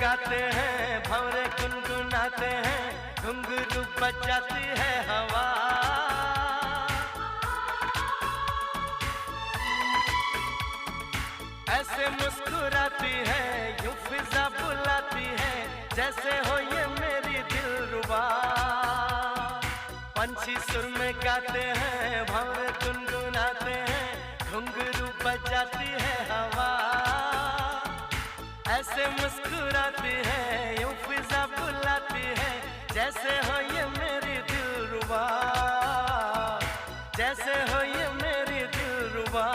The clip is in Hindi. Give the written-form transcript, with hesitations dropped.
गाते हैं, भंवरे गुनगुनाते हैं, घुंघरू बजाती है हवा। ऐसे मुस्कुराती है, यूं फिजा बुलाती है, जैसे हो ये मेरी दिलरुबा। पंछी सुर में गाते हैं, भंवरे गुनगुनाते हैं, घुंघरू बजाती है हवा। ऐसे मुस्कुराती है, यूं फिजा बुलाती है, जैसे हो ये मेरी दिलरुबा, जैसे हो ये मेरी दिलरुबा।